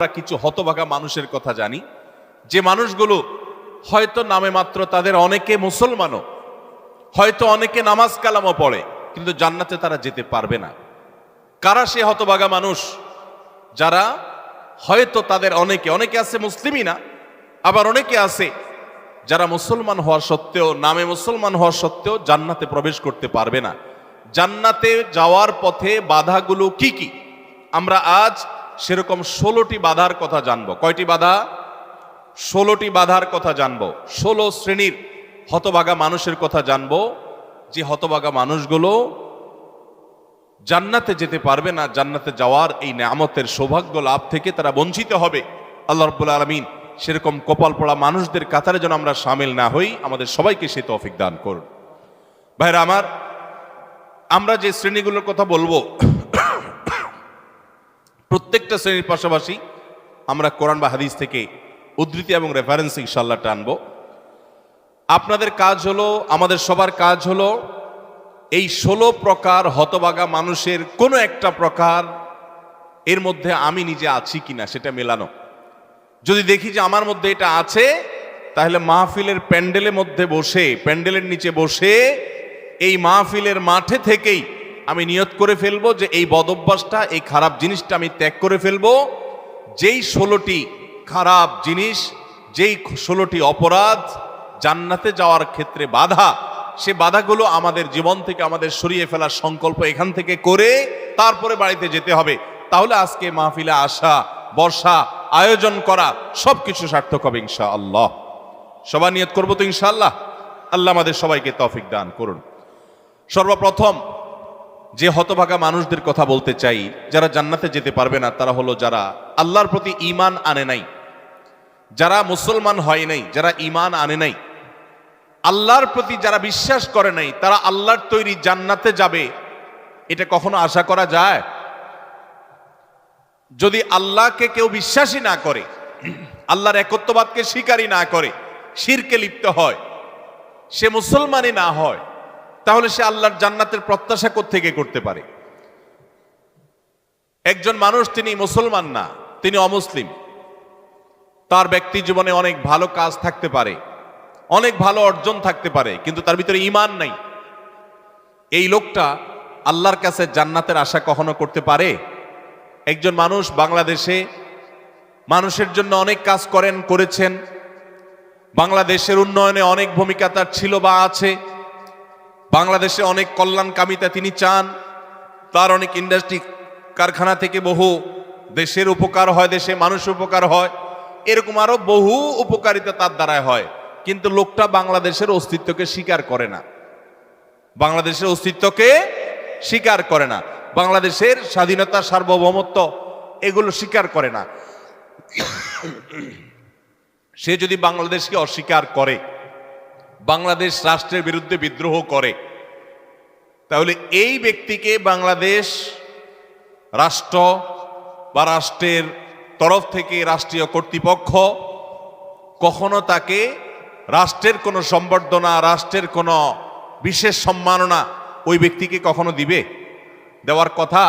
আমরা কিছু হতভাগা মানুষের কথা জানি, যে মানুষগুলো হয়তো নামে মাত্র তাদের অনেকে মুসলমানও, হয়তো অনেকে নামাজ কালামও পড়ে, কিন্তু জান্নাতে তারা যেতে পারবে না। কারা সে হতভাগা মানুষ? যারা হয়তো তাদের অনেকে আছে মুসলিমই না, আবার অনেকে আছে যারা মুসলমান হওয়া সত্ত্বেও, নামে মুসলমান হওয়া সত্ত্বেও জান্নাতে প্রবেশ করতে পারবে না। জান্নাতে যাওয়ার পথে বাধাগুলো কি কি, আমরা আজ সেরকম 16টি বাধার কথা জানবো। কয়টি বাধা? 16টি বাধার কথা জানবো। 16 শ্রেণীর হতভাগা মানুষের কথা জানবো, যে হতভাগা মানুষগুলো জান্নাতে যেতে পারবে না। জান্নাতে যাওয়ার এই নেয়ামতের সৌভাগ্য লাভ থেকে তারা বঞ্চিত হবে। আল্লাহ রাব্বুল আলামিন সেরকম কপাল পড়া মানুষদের কাতারে যেন আমরা শামিল না হই, আমাদের সবাইকে সে তৌফিক দান করুন। ভাইরা আমার, আমরা যে শ্রেণীগুলোর কথা বলবো, প্রত্যেকটা শ্রেণীর পাশাপাশি আমরা কোরআন বা হাদিস থেকে উদ্ধৃতি এবং রেফারেন্স ইনশাআল্লাহ টানবো। আপনাদের কাজ হলো, আমাদের সবার কাজ হলো, এই 16 প্রকার হতভাগা মানুষের কোনো একটা প্রকার এর মধ্যে আমি নিজে আছি কিনা সেটা মেলানো। যদি দেখি যে আমার মধ্যে এটা আছে, তাহলে মাহফিলের প্যান্ডেলের মধ্যে বসে, প্যান্ডেলের নিচে বসে এই মাহফিলের মাঠে থেকেই আমি নিয়ত করে ফেলবো যে এই বদঅভ্যাসটা, এই খারাপ জিনিসটা আমি ত্যাগ করে ফেলবো। যেই 16টি খারাপ জিনিস, যেই 16টি অপরাধ জান্নাতে যাওয়ার ক্ষেত্রে বাধা, সে বাধাগুলো আমাদের জীবন থেকে আমাদের সরিয়ে ফেলার সংকল্প এখান থেকে করে তারপরে বাড়িতে যেতে হবে। তাহলে আজকে মাহফিলে আসা, বর্ষা, আয়োজন করা সবকিছু সার্থক হবে ইনশাআল্লাহ। সবাই নিয়ত করবো তো ইনশাআল্লাহ। আল্লাহ আমাদের সবাইকে তৌফিক দান করুন। সর্বপ্রথম যে হতভাগা মানুষদের কথা বলতে চাই, যারা জান্নাতে যেতে পারবে না, তারা হলো যারা আল্লাহর প্রতি ঈমান আনে নাই, যারা মুসলমান হয় নাই, যারা ঈমান আনে নাই, আল্লাহর প্রতি যারা বিশ্বাস করে নাই, তারা আল্লাহর তৈরি জান্নাতে যাবে, এটা কখনো আশা করা যায়? যদি আল্লাহকে কেউ বিশ্বাসই না করে, আল্লাহর একত্ববাদকে স্বীকারই না করে, শিরকে লিপ্ত হয়, সে মুসলমানই না হয়, তাহলে সে আল্লাহর জান্নাতের প্রত্যাশা কোত্থেকে করতে পারে? একজন মানুষ, তিনি মুসলমান না, তিনি অমুসলিম, তার ব্যক্তি জীবনে অনেক ভালো কাজ থাকতে পারে, অনেক ভালো অর্জন থাকতে পারে, কিন্তু তার ভিতরে ঈমান নাই। এই লোকটা আল্লাহর কাছে জান্নাতের আশা কখনো করতে পারে? একজন মানুষ বাংলাদেশে মানুষের জন্য অনেক কাজ করেছেন, বাংলাদেশের উন্নয়নে অনেক ভূমিকা তার ছিল বা আছে, বাংলাদেশে অনেক কল্যাণকামিতা তিনি চান, তার অনেক ইন্ডাস্ট্রি কারখানা থেকে বহু দেশের উপকার হয়, দেশে মানুষ উপকার হয়, এরকম আরো বহু উপকারিতা তার দ্বারায় হয়, কিন্তু লোকটা বাংলাদেশের অস্তিত্বকে স্বীকার করে না, বাংলাদেশের অস্তিত্বকে স্বীকার করে না, বাংলাদেশের স্বাধীনতা, সার্বভৌমত্ব এগুলো স্বীকার করে না। সে যদি বাংলাদেশকে অস্বীকার করে, বাংলাদেশ রাষ্ট্রের বিরুদ্ধে বিদ্রোহ করে, তাহলে এই ব্যক্তিকে বাংলাদেশ রাষ্ট্র বা রাষ্ট্রের তরফ থেকে রাষ্ট্রীয় কর্তৃপক্ষ কখনো তাকে রাষ্ট্রের কোনো সম্বর্ধনা, রাষ্ট্রের কোনো বিশেষ সম্মাননা ওই ব্যক্তিকে কখনো দিবে? দেওয়ার কথা।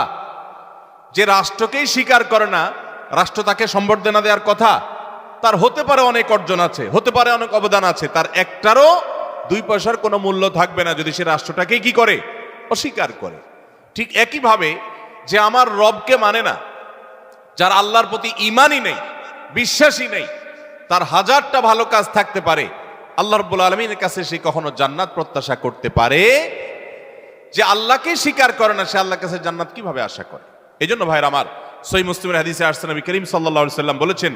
যে রাষ্ট্রকেই স্বীকার করে না, রাষ্ট্র তাকে সম্বর্ধনা দেওয়ার কথা? তার হতে পারে অনেক অর্জন আছে, হতে পারে অনেক অবদান আছে, তার একটারও 2 পয়সার কোনো মূল্য থাকবে না যদি সে রাষ্ট্রটাকে কি করে? অস্বীকার করে। ঠিক একইভাবে যে আমার রবকে মানে না, যার আল্লাহর প্রতি ঈমানই নেই, বিশ্বাসই নেই, তার হাজারটা ভালো কাজ থাকতে পারে, আল্লাহ রাব্বুল আলামিনের কাছে সে কখনো জান্নাত প্রত্যাশা করতে পারে? যে আল্লাহকে স্বীকার করে না, সে আল্লাহর কাছে জান্নাত কিভাবে আশা করে? এই জন্য ভাইরা আমার, সহিহ মুসলিমের হাদিসে আসছে, নবী করিম সাল্লাল্লাহু আলাইহি সাল্লাম বলেছেন,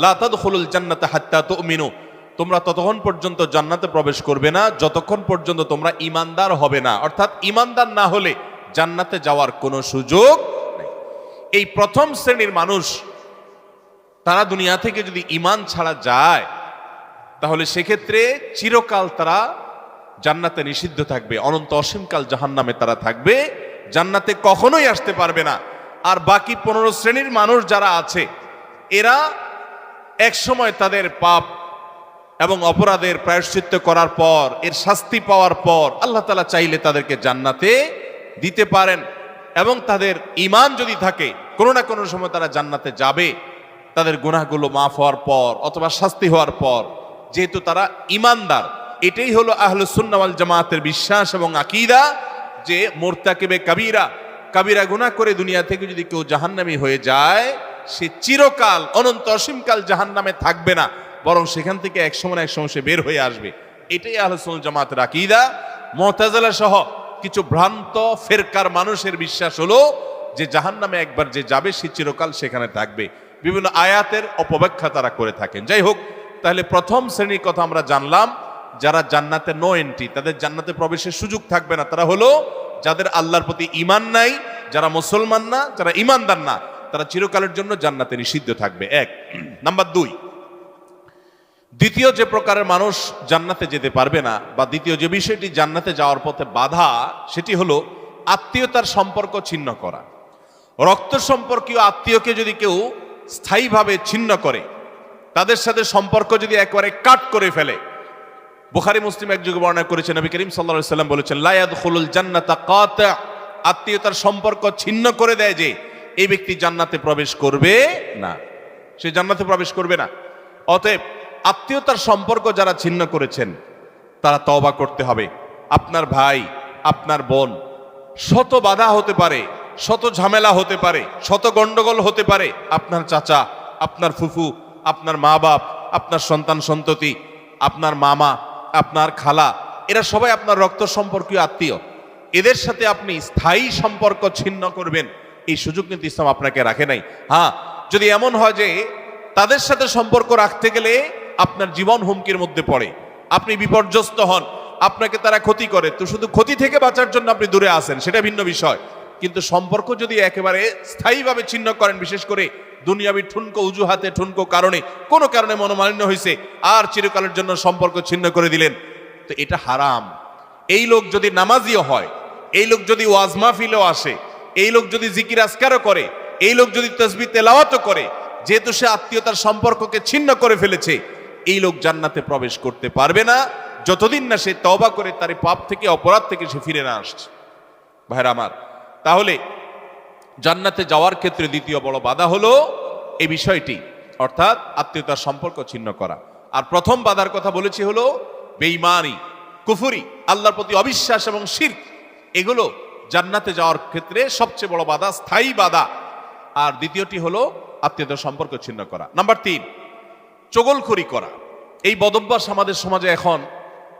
লা তাদখুলুল জান্নাতা হাত্তা তুমিনু, তোমরা ততক্ষণ পর্যন্ত জান্নাতে প্রবেশ করবে না যতক্ষণ পর্যন্ত তোমরা ঈমানদার হবে না। অর্থাৎ ঈমানদার না হলে জান্নাতে যাওয়ার কোনো সুযোগ নেই। এই প্রথম শ্রেণীর মানুষ, তারা দুনিয়া থেকে যদি ঈমান ছাড়া যায়, তাহলে সেক্ষেত্রে চিরকাল তারা জান্নাতে নিষিদ্ধ থাকবে, অনন্ত অসীমকাল জাহান্নামে তারা থাকবে, জান্নাতে কখনোই আসতে পারবে না। আর বাকি 15 শ্রেণীর মানুষ যারা আছে, এরা এক সময় তাদের পাপ এবং অপরাধের প্রায়শ্চিত্ত করার পর, এর শাস্তি পাওয়ার পর আল্লাহ তাআলা চাইলে তাদেরকে জান্নাতে দিতে পারেন। এবং তাদের ঈমান যদি থাকে, কোনো না কোনো সময় তারা জান্নাতে যাবে, তাদের গুনাহগুলো মাফ হওয়ার পর অথবা শাস্তি হওয়ার পর, যেহেতু তারা ঈমানদার। এটাই হলো আহলুস সুন্নাহ ওয়াল জামাতের বিশ্বাস এবং আকীদা, যে মুরতাকিবে কাবীরা, কাবীরা গুনাহ করে দুনিয়া থেকে যদি কেউ জাহান্নামী হয়ে যায়, সে চিরকাল অনন্ত অসীমকাল জাহান্নামে থাকবে না, বরং সেখান থেকে এক সময় না এক সময় সে বের হয়ে আসবে। এটাই আহলুস সুন্নাহ ওয়াল জামাতের আকীদা। মুতাজিলা সহ কিছু ভ্রান্ত ফেরকার মানুষের বিশ্বাস হলো যে জাহান্নামে একবার যে যাবে সে চিরকাল সেখানে থাকবে। বিভিন্ন আয়াতের অপব্যাখ্যা তারা করে থাকেন। যাই হোক, তাহলে প্রথম শ্রেণীর কথা আমরা জানলাম, যারা জান্নাতে নো এন্ট্রি, তাদের জান্নাতে প্রবেশের সুযোগ থাকবে না, তারা হলো যাদের আল্লাহর প্রতি ঈমান নাই, যারা মুসলমান না, যারা ঈমানদার না, তারা চিরকালের জন্য জান্নাতে নিষিদ্ধ থাকবে। এক নাম্বার 2, দ্বিতীয় যে প্রকারের মানুষ জান্নাতে যেতে পারবে না, বা দ্বিতীয় যে বিষয়টি জান্নাতে যাওয়ার পথে বাধা, সেটি হলো আত্মীয়তার সম্পর্ক ছিন্ন করা। রক্ত সম্পর্কীয় আত্মীয়কে যদি কেউ স্থায়ীভাবে ছিন্ন করে, তাদের সাথে সম্পর্ক যদি একেবারে কাট করে ফেলে, বুখারী মুসলিম এক যুগে বর্ণনা করেছেন, নবী করিম সাল্লাল্লাহু আলাইহি ওয়াসাল্লাম বলেছেন, লা ইয়াদখুলুল জান্নাতা কাতি', আত্মীয়তার সম্পর্ক ছিন্ন করে দেয় যে, এই ব্যক্তি জান্নাতে প্রবেশ করবে না, সে জান্নাতে প্রবেশ করবে না। অতএব আত্মীয়তার সম্পর্ক যারা ছিন্ন করেছেন তারা তওবা করতে হবে। আপনার ভাই, আপনার বোন, শত বাধা হতে পারে, শত ঝামেলা হতে পারে, শত গন্ডগোল হতে পারে, আপনার চাচা, আপনার ফুফু, আপনার মা বাপ, আপনার সন্তান সন্ততি, আপনার মামা, আপনার খালা, এরা সবাই আপনার রক্ত সম্পর্কীয় আত্মীয়। এদের সাথে আপনি স্থায়ী সম্পর্ক ছিন্ন করবেন, এই সুযোগ কিন্তু ইসলাম আপনাকে রাখে নাই। হ্যাঁ, যদি এমন হয় যে তাদের সাথে সম্পর্ক রাখতে গেলে আপনার জীবন হুমকির মধ্যে পড়ে, আপনি বিপর্যস্ত হন, আপনাকে তারা ক্ষতি করে, তো শুধু ক্ষতি থেকে বাঁচার জন্য আপনি দূরে আসেন, সেটা ভিন্ন বিষয়। কিন্তু সম্পর্ক যদি একেবারে স্থায়ীভাবে ছিন্ন করেন, বিশেষ করে দুনিয়াবি ঠুনকো উজুহাতে, ঠুনকো কারণে, কোনো কারণে মনোমালিন্য হয়েছে, আর চিরকালের জন্য সম্পর্ক ছিন্ন করে দিলেন, তো এটা হারাম। এই লোক যদি নামাজিও হয়, এই লোক যদি ওয়াজ মাহফিলেও আসে, এই লোক যদি জিকির আজকারও করে, এই লোক যদি তাসবিহ তেলাওয়াতও করে, যেহেতু সে আত্মীয়তার সম্পর্ককে ছিন্ন করে ফেলেছে, এই লোক জান্নাতে প্রবেশ করতে পারবে না যতদিন না সে তওবা করে তার পাপ থেকে, অপরাধ থেকে সে ফিরে না আসছে। ভাইরা আমার, তাহলে জান্নাতে যাওয়ার ক্ষেত্রে দ্বিতীয় বড় বাধা হলো এই বিষয়টি, অর্থাৎ আত্মীয়তার সম্পর্ক ছিন্ন করা। আর প্রথম বাধার কথা বলেছি হলো বেঈমানি, কুফরি, আল্লাহর প্রতি অবিশ্বাস এবং শিরক, এগুলো জান্নাতে যাওয়ার ক্ষেত্রে সবচেয়ে বড় বাধা, স্থায়ী বাধা। আর দ্বিতীয়টি হলো আত্মীয়তার সম্পর্ক ছিন্ন করা। নাম্বার 3, চগলখড়ি করা। এই বদভ্যাস আমাদের সমাজে এখন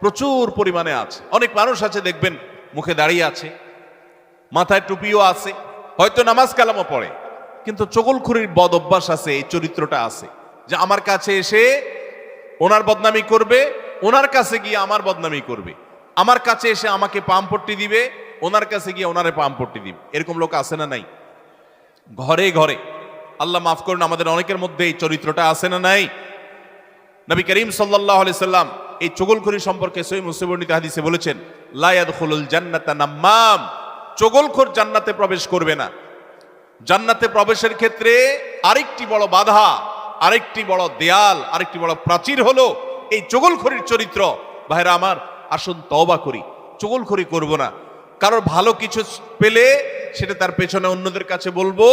প্রচুর পরিমাণে আছে। অনেক মানুষ আছে দেখবেন মুখে দাঁড়িয়ে আছে, মাথায় টুপিও আছে, হয়তো নামাজ কালামও পড়ে, কিন্তু চগলখড়ির বদভ্যাস আছে, এই চরিত্রটা আছে যে আমার কাছে এসে ওনার বদনামি করবে, ওনার কাছে গিয়ে আমার বদনামি করবে, আমার কাছে এসে আমাকে পামপট্টি দিবে, ওনার কাছে গিয়ে ওনারে পামপট্টি দিবে। এরকম লোক আছে না নাই? ঘরে ঘরে। আল্লাহ মাফ করুন, আমাদের অনেকের মধ্যে এই চরিত্রটা আছে না নাই? নবী করিম সাল্লাল্লাহু আলাইহি সাল্লাম এই চগলখড়ি সম্পর্কে সহিহ মুসলিম বর্ণিত হাদিসে বলেছেন, লা ইয়াদখুলুল জান্নাতা নাম্মাম, চগলখোর জান্নাতে প্রবেশ করবে না। জান্নাতে প্রবেশের ক্ষেত্রে আরেকটি বড় বাধা, আরেকটি বড় দেয়াল, আরেকটি বড় প্রাচীর হলো এই চগলখড়ির চরিত্র। ভাইরা আমার, আসুন তওবা করি, চগলখড়ি করব না। কারোর ভালো কিছু পেলে সেটা তার পেছনে অন্যদের কাছে বলবো,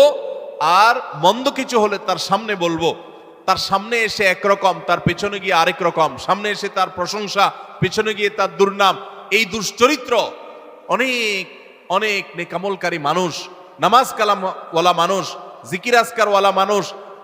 আর মন্দ কিছু হলে তার সামনে বলবো। তার সামনে এসে একরকম, তার পেছনে গিয়ে আরেক রকম, সামনে এসে তার প্রশংসা, পেছনে গিয়ে তার দুর্নাম। এই দুশ্চরিত্র অনেক অনেক নেকামলকারী মানুষ, নামাজ কালাম ওয়ালা মানুষ, জিকির আজকার ওয়ালা মানুষ,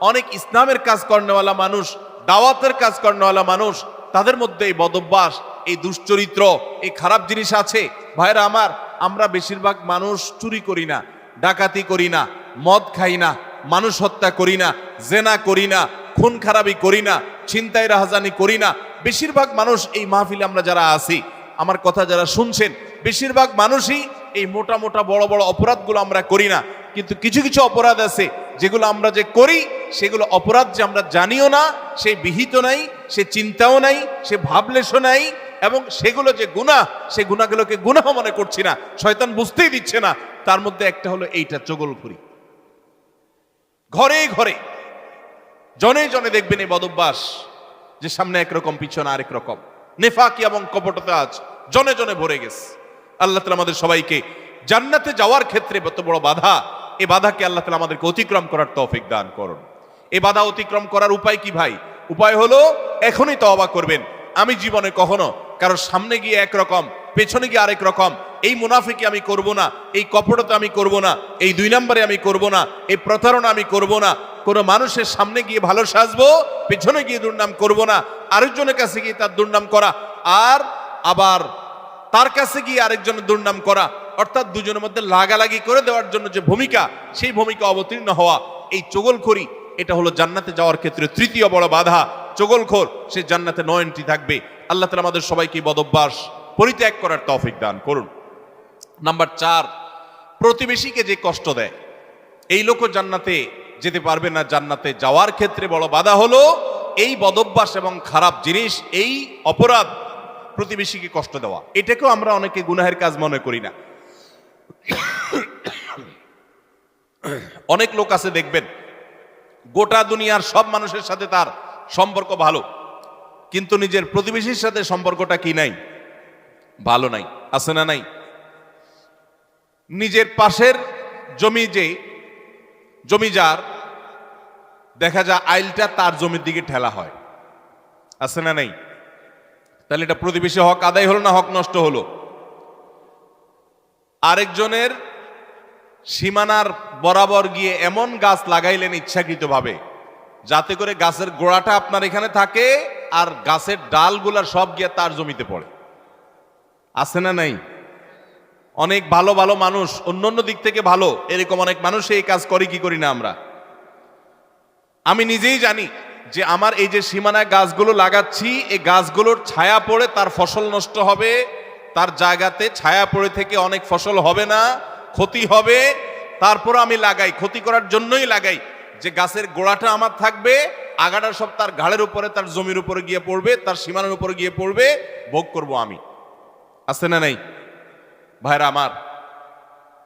অনেক ইসলামের কাজ করেওয়ালা মানুষ, দাওয়াতের কাজ করেওয়ালা মানুষ, তাদের মধ্যে এই বদভ্যাস, এই দুশ্চরিত্র, এই খারাপ জিনিস আছে। ভাইরা আমার, আমরা বেশিরভাগ মানুষ চুরি করি না, ডাকাতি করি না, মদ খাই না, মানুষ হত্যা করি না, জেনা করি না, খুন খারাপি করি না, ছিনতাই রাহাজানি করি না। বেশিরভাগ মানুষ এই মাহফিলে আমরা যারা আছি, আমার কথা যারা শুনছেন, বেশিরভাগ মানুষই এই মোটা মোটা বড় বড় অপরাধগুলো আমরা করি না। কিন্তু কিছু কিছু অপরাধ আছে যেগুলো আমরা যে করি, সেগুলো অপরাধ যে আমরা জানিও না, সে বিহিত নাই, সে চিন্তাও নাই, সে ভাবলেশও নাই, এবং সেগুলো যে গুনাহ, সে গুনাহগুলোকে গুনাহ মনে করছি না, শয়তান বুঝতেই দিচ্ছে না। তার মধ্যে একটা হলো এইটা, চগলখড়ি। ঘরে ঘরে, জনে জনে দেখবেন এই বদভ্যাস, যে সামনে একরকম, পিছনে আরেক রকম, নেফাকি এবং কপটতা আজ জনে জনে ভরে গেছে। আল্লাহ তাআলা আমাদের সবাইকে জান্নাতে যাওয়ার ক্ষেত্রে কত বড় বাধা, এই বাধাকে আল্লাহ তাআলা আমাদেরকে অতিক্রম করার তৌফিক দান করুন। এই বাধা অতিক্রম করার উপায় কি ভাই? উপায় হলো এখনই তওবা করবেন। আমি জীবনে কখনো কারোর সামনে গিয়ে একরকম, পেছনে গিয়ে আরেক রকম, এই মুনাফিকি আমি করব না, এই কপটতা আমি করব না, এই 2 নম্বরে আমি করব না, এই প্রতারণা আমি করব না। কোনো মানুষের সামনে গিয়ে ভালো সাজবো, পেছনে গিয়ে দুর্নাম করব না, আরেকজনের কাছে গিয়ে তার দুর্নাম করা, আর আবার তার কাছে গিয়ে আরেকজনের দুর্নাম করা, অর্থাৎ দুজনের মধ্যে লাগালাগি করে দেওয়ার জন্য যে ভূমিকা, সেই ভূমিকা অবতীর্ণ হওয়া, এই চগলখড়ি, এটা হলো জান্নাতে যাওয়ার ক্ষেত্রে তৃতীয় বড় বাধা। চগলখোর সে জান্নাতে নো এন্ট্রি থাকবে। আল্লাহ তাআলা আমাদের সবাইকে বদঅভ্যাস পরিত্যাগ করার তৌফিক দান করুন। নাম্বার 4, প্রতিবেশীকে যে কষ্ট দেয় এই লোকও জান্নাতে যেতে পারবে না। জান্নাতে যাওয়ার ক্ষেত্রে বড় বাধা হলো এই বদঅভ্যাস এবং খারাপ জিনিস, এই অপরাধ, প্রতিবেশীকে কষ্ট দেওয়া। এটাকেও আমরা অনেকে গুনাহের কাজ মনে করি না। অনেক লোক আছে দেখবেন গোটা দুনিয়ার সব মানুষের সাথে তার সম্পর্ক ভালো, কিন্তু নিজের প্রতিবেশীর সাথে সম্পর্কটা কি নাই? ভালো নাই। আছে না নাই? নিজের পাশের জমিদার দেখা যায় আইলটা তার জমির দিকে ঠেলা হয়। আছে না নাই? তাহলে এটা প্রতিবেশী হক আদায় হলো না হক নষ্ট হলো? আরেকজনের সীমানার বরাবর গিয়ে এমন গাছ লাগাইলেন ইচ্ছাকৃতভাবে যাতে করে গাছের গোড়াটা আপনার এখানে থাকে আর গাছের ডালগুলা সব গিয়ে তার জমিতে পড়ে। আছে না নাই? অনেক ভালো ভালো মানুষ, অন্য দিক থেকে ভালো, এরকম অনেক মানুষ এই কাজ করে কি করি না আমরা? আমি নিজেই জানি যে আমার এই যে সীমানায় গাছগুলো লাগাচ্ছি, এই গাছগুলোর ছায়া পড়ে তার ফসল নষ্ট হবে, তার জায়গাতে ছায়া পড়ে থেকে অনেক ফসল হবে না, ক্ষতি হবে। তারপর আমি লাগাই, ক্ষতি করার জন্যই লাগাই, যে গাছের গোড়াটা আমার থাকবে, আগাটা সব তার ঘাড়ের উপরে, তার জমির উপরে গিয়ে পড়বে, তার সীমানার উপরে গিয়ে পড়বে, ভোগ করব আমি। আছে না নাই? ভাইরা আমার,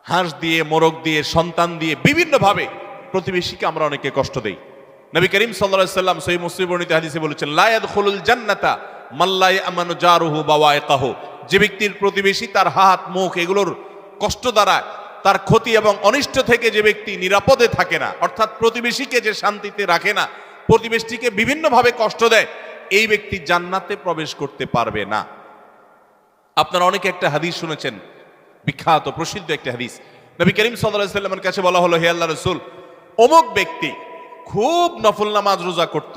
হাঁস দিয়ে, মোরগ দিয়ে, সন্তান দিয়ে বিভিন্ন ভাবে প্রতিবেশীকে আমরা অনেকে কষ্ট দেই। নবী করিম সাল্লাল্লাহু আলাইহি ওয়াসাল্লাম সহিহ মুসলিম বর্ণিত হাদিসে বলেছেন, লা ইয়াদখুলুল জান্নাতা মান লা ইয়ামানু জারুহু বাওয়াইকাহু। যে ব্যক্তির প্রতিবেশী তার হাত, মুখ এগুলোর কষ্ট দ্বারা, তার ক্ষতি এবং অনিষ্ট থেকে যে ব্যক্তি নিরাপদে থাকে না, অর্থাৎ প্রতিবেশীকে যে শান্তিতে রাখে না, প্রতিবেশীকে বিভিন্নভাবে কষ্ট দেয়, এই ব্যক্তি জান্নাতে প্রবেশ করতে পারবে না। আপনারা অনেকে একটা হাদিস শুনেছেন, বিখ্যাত প্রসিদ্ধ একটা হাদিস। নবী করিম সাল্লাল্লাহু আলাইহি ওয়াসাল্লামের কাছে বলা হলো, হে আল্লাহর রাসূল, অমুক ব্যক্তি খুব নফল নামাজ রোজা করত,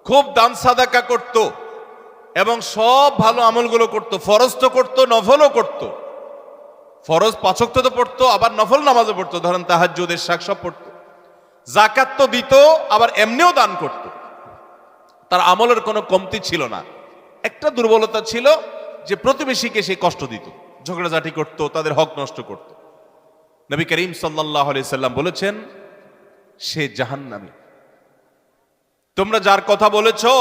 খুব দান সাদাকা করত এবং সব ভালো আমলগুলো করত, ফরজ তো করত, নফলও করত। ফরজ 5 ওয়াক্ত তো পড়তো, আবার নফল নামাজও পড়তো, ধরেন তাহাজ্জুদ, ইশরাক সব পড়তো, যাকাত তো দিত, আবার এমনিও দান করত। তার আমলের কোনো কমতি ছিল না। একটা দুর্বলতা ছিল যে প্রতিবেশীকে সে কষ্ট দিত, ঝগড়াঝাটি করত, তাদের হক নষ্ট করত। নবী করিম সাল্লাল্লাহু আলাইহি সাল্লাম বলেছেন, সে জাহান্নামী। তোমরা যার কথা বলেছো,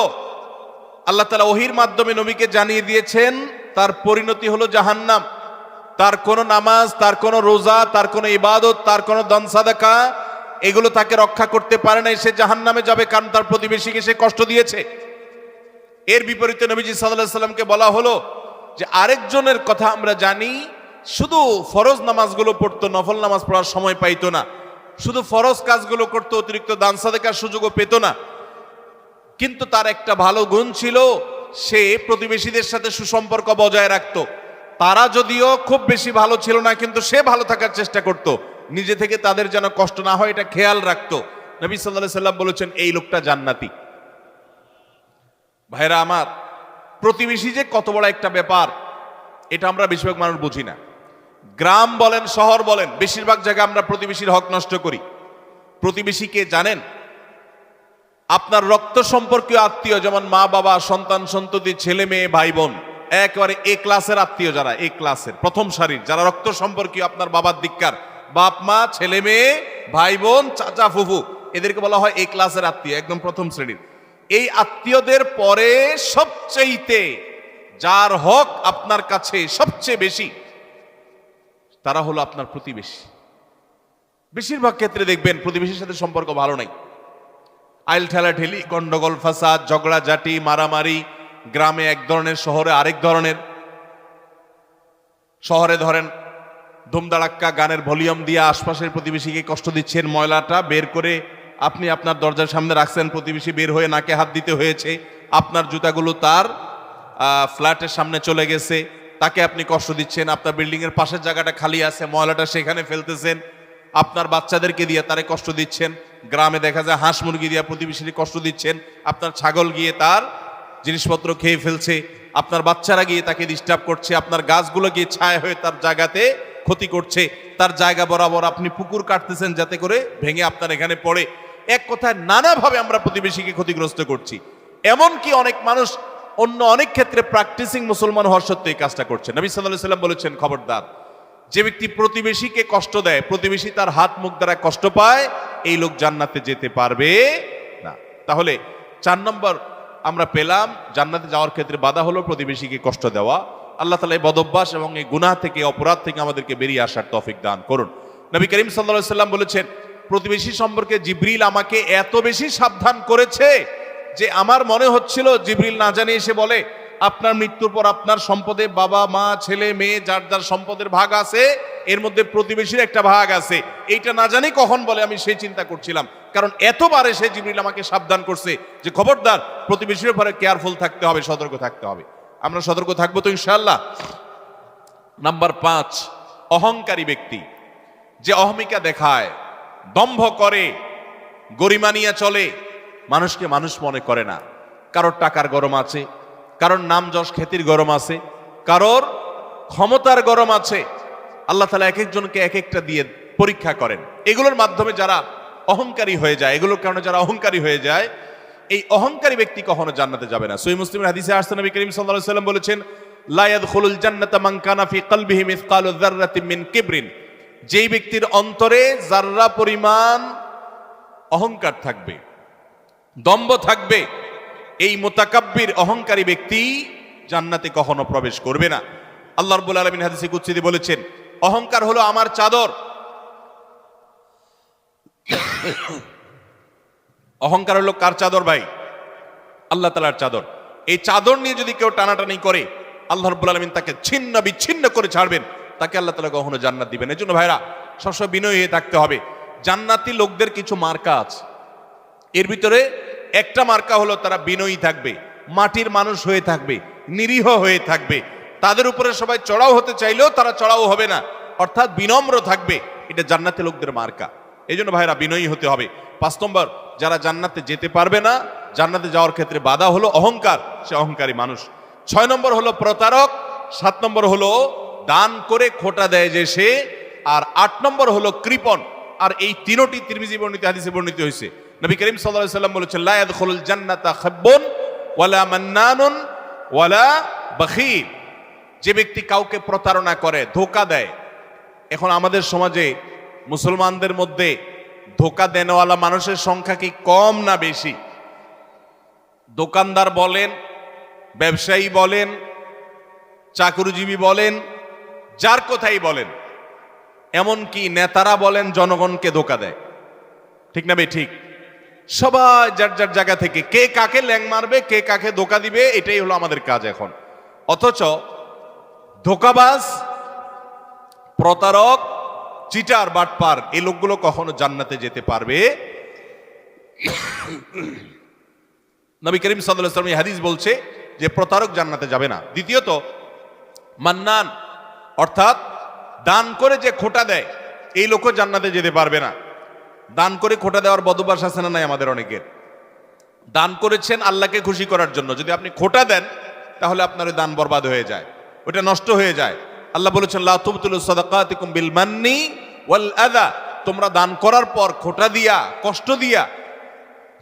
আল্লাহ তাআলা ওহীর মাধ্যমে নবীকে জানিয়ে দিয়েছেন তার পরিণতি হলো জাহান্নাম। তার কোনো নামাজ, তার কোনো রোজা, তার কোনো ইবাদত, তার কোনো দান সাদাকা এগুলো তাকে রক্ষা করতে পারে নাই, সে জাহান্নামে যাবে, কারণ তার প্রতিবেশীকে সে কষ্ট দিয়েছে। এর বিপরীতে নবীজি সাল্লাল্লাহু আলাইহি সাল্লামকে বলা হলো যে আরেকজনের কথা আমরা জানি, শুধু ফরজ নামাজগুলো পড়তো, নফল নামাজ পড়ার সময় পাইতো না, শুধু ফরজ কাজগুলো করতো, অতিরিক্ত দান সাদাকার সুযোগও পেত না, কিন্তু তার একটা ভালো গুণ ছিল, সে প্রতিবেশীদের সাথে সুসম্পর্ক বজায় রাখতো। তারা যদিও খুব বেশি ভালো ছিল না, কিন্তু সে ভালো থাকার চেষ্টা করত, নিজে থেকে তাদের যেন কষ্ট না হয় এটা খেয়াল রাখতো। নবী সাল্লাল্লাহু আলাইহি সাল্লাম বলেছেন, এই লোকটা জান্নাতি। ভাইরা আমার, প্রতিবেশী যে কত বড় একটা ব্যাপার, এটা আমরা বেশিরভাগ মানুষ বুঝি না। গ্রাম বলেন, শহর বলেন, বেশিরভাগ জায়গায় আমরা প্রতিবেশীর হক নষ্ট করি। প্রতিবেশীকে জানেন? আপনার রক্ত সম্পর্কীয় আত্মীয়, যেমন মা বাবা, সন্তান সন্ততি, ছেলে মেয়ে, ভাই বোন, একেবারে এ ক্লাসের আত্মীয়, যারা এ ক্লাসের প্রথম সারির, যারা রক্ত সম্পর্কীয় আপনার বাবার দিককার, বাপ মা, ছেলে মেয়ে, ভাই বোন, চাচা ফুফু, এদেরকে বলা হয় এ ক্লাসের আত্মীয়, একদম প্রথম শ্রেণীর। এই আত্মীয়দের পরে সবচেয়ে যার হক আপনার কাছে সবচেয়ে বেশি, তারা হলো আপনার প্রতিবেশী। বেশিরভাগ ক্ষেত্রে দেখবেন প্রতিবেশীর সাথে সম্পর্ক ভালো নাই, আইল ঠেলাঠেলি, গন্ডগোল, ফাসাদ, ঝগড়াঝাটি, মারামারি, গ্রামে এক ধরনের, শহরে আরেক ধরনের। শহরে ধরেন ধুমধাড়াক্কা গানের ভলিউম দিয়ে আশপাশের প্রতিবেশীকে কষ্ট দিচ্ছেন, ময়লাটা বের করে আপনি আপনার দরজার সামনে রাখছেন, প্রতিবেশী বের হয়ে নাকে হাত দিতে হয়েছে, আপনার জুতাগুলো তার ফ্ল্যাটের সামনে চলে গেছে, তাকে আপনি কষ্ট দিচ্ছেন, আপনার বিল্ডিং এর পাশের জায়গাটা খালি আছে, ময়লাটা সেখানে ফেলতেছেন, আপনার বাচ্চাদেরকে দিয়ে তারে কষ্ট দিচ্ছেন, গ্রামে দেখা যায় হাঁস মুরগি দিয়ে প্রতিবেশীকে কষ্ট দিচ্ছেন, আপনার ছাগল গিয়ে তার জিনিসপত্র খেয়ে ফেলছে, আপনার বাচ্চারা গিয়ে তাকে ডিস্টার্ব করছে, আপনার গাছগুলো গিয়ে ছায়া হয়ে তার জায়গাতে ক্ষতি করছে, তার জায়গা বরাবর আপনি পুকুর কাটতেছেন যাতে করে ভেঙে আপনার এখানে পড়ে। এক কথায় নানাভাবে আমরা প্রতিবেশীকে ক্ষতিগ্রস্ত করছি। এমনকি অনেক মানুষ অন্য অনেক ক্ষেত্রে প্র্যাকটিসিং মুসলমান হওয়ার সত্ত্বেও এই কাজটা করছে। নবী সাল্লাল্লাহু আলাইহি সাল্লাম বলেছেন, খবরদার, যে ব্যক্তি প্রতিবেশীকে কষ্ট দেয়, প্রতিবেশী তার হাত মুখ দ্বারা কষ্ট পায়, এই লোক জান্নাতে যেতে পারবে না। তাহলে 4 নম্বর আমরা পেলাম, জান্নাতে যাওয়ার ক্ষেত্রে বাধা হলো প্রতিবেশীকে কষ্ট দেওয়া। আল্লাহ তাআলা এই বদঅভ্যাস এবং এই গুনাহ থেকে, অপরাধ থেকে আমাদেরকে বেরিয়ে আসার তৌফিক দান করুন। নবী করিম সাল্লাল্লাহু আলাইহি সাল্লাম বলেছেন, প্রতিবেশী সম্পর্কে জিবরিল আমাকে এত বেশি সাবধান করেছে যে আমার মনে হচ্ছিল জিবরিল না জানি এসে বলে, আপনার মৃত্যুর পর আপনার সম্পদে বাবা মা ছেলে মেয়ে যার যার সম্পদের ভাগ আছে, এর মধ্যে প্রতিবেশীর একটা ভাগ আছে, এইটা না জানি কখন বলে আমি সেই চিন্তা করছিলাম। কারণ এতবারে সে জিবরিল আমাকে সাবধান করছে যে খবরদার, প্রতিবেশীর উপরে কেয়ারফুল থাকতে হবে, সতর্ক থাকতে হবে। আমরা সতর্ক থাকবো তো ইনশাআল্লাহ। নাম্বার 5, অহংকারী ব্যক্তি, যে অহমিকা দেখায়, দম্ভ করে, গরিমা নিয়ে চলে, মানুষকে মানুষ মনে করে না। কারোর টাকার গরম আছে, কারোর নাম যশ খ্যাতির গরম আছে, কারোর ক্ষমতার গরম আছে। আল্লাহ তাআলা এক একজনকে এক একটা দিয়ে পরীক্ষা করেন। এগুলোর মাধ্যমে যারা অহংকারী হয়ে যায়, এগুলোর কারণে যারা অহংকারী হয়ে যায়, এই অহংকারী ব্যক্তি কখনো জান্নাতে যাবে না। সহিহ মুসলিমের হাদিসে আসছে, নবী করিম সাল্লাল্লাহু আলাইহি ওয়াসাল্লাম বলেছেন, লা ইয়াদখুলুল জান্নাতা মান কানা ফি কলবিহি মিসকালু যাররাতিন মিন কিবরিন, যেই ব্যক্তির অন্তরে যাররা পরিমাণ অহংকার থাকবে, দম্ভ থাকবে, এই মুতাকাব্বির অহংকারী ব্যক্তি জান্নাতে কখনো প্রবেশ করবে না। আল্লাহ রাব্বুল আলামিন হাদিসে কুদসিতে বলেছেন, অহংকার হলো আমার চাদর। অহংকার হলো কার চাদর ভাই? আল্লাহ তাআলার চাদর। এই চাদর নিয়ে যদি কেউ টানাটানি করে, আল্লাহ রাব্বুল আলামিন তাকে ছিন্ন বিচ্ছিন্ন করে ছাড়বেন, তাকে আল্লাহ তাআলা কখনো জান্নাত দিবেন। এজন্য ভাইরা সবসময় বিনয়ী হয়ে থাকতে হবে। জান্নাতি লোকদের কিছু মার্কা আছে, এর ভিতরে একটা মার্কা হলো তারা বিনয়ী থাকবে, মাটির মানুষ হয়ে থাকবে, নিরীহ হয়ে থাকবে, তাদের উপরে সবাই চড়াও হতে চাইলেও তারা চড়াও হবে না, অর্থাৎ বিনম্র থাকবে। এটা জান্নাতি লোকদের মার্কা। এই জন্য ভাইরা বিনয়ী হতে হবে। 5 নম্বর, যারা জান্নাতে যেতে পারবে না, জান্নাতে যাওয়ার ক্ষেত্রে বাধা হলো অহংকার, সে অহংকারী মানুষ। 6 নম্বর হলো প্রতারক, 7 নম্বর হলো দান করে খোটা দেয় যে সে, আর 8 নম্বর হলো কৃপণ। আর এই তিনটি তিরমিজি বর্ণিত হাদিসে বর্ণিত হয়েছে। নবী করিম সাল্লাল্লাহু আলাইহি ওয়াসাল্লাম বলেছেন, লা ইয়াদখুলুল জান্নাতা খাব্বুন ওয়ালা মান্নানুন ওয়ালা বাখীল, যে ব্যক্তি কাউকে প্রতারণা করে, ধোঁকা দেয়। এখন আমাদের সমাজে মুসলমানদের মধ্যে ধোঁকা দেনওয়ালা মানুষের সংখ্যা কি কম না বেশি? দোকানদার বলেন, ব্যবসায়ী বলেন, চাকরিজীবী বলেন, যার কথাই বলেন, এমনকি নেতারা বলেন, জনগণকে ধোঁকা দেয়। ঠিক না ভাই? ঠিক। সবাই যার যার জায়গা থেকে কে কাকে ল্যাং মারবে, কে কাকে ধোঁকা দিবে, এটাই হলো আমাদের কাজ এখন। অথচ ধোঁকাবাজ, প্রতারক, চিটার, বাটপার, এই লোকগুলো কখনো জান্নাতে যেতে পারবে। নবী করিম সাল্লাল্লাহু আলাইহি ওয়াসাল্লাম এই হাদিস বলছে যে প্রতারক জান্নাতে যাবে না। দ্বিতীয়ত, মান্নান, অর্থাৎ দান করে যে খোটা দেয়, এই লোকও জান্নাতে যেতে পারবে না। দান করে খোটা দেওয়ার বদভ্যাস আছে না নাই আমাদের অনেকের? দান করেছেন আল্লাহকে খুশি করার জন্য, যদি আপনি খোটা দেন তাহলে আপনার দান বরবাদ হয়ে যায়, ওটা নষ্ট হয়ে যায়। আল্লাহ বলেছেন, লা তুবতিলু সাদাকাতিকুম বিল মান্নি ওয়াল আযা, তোমরা দান করার পর খোটা দিয়া, কষ্ট দিয়া,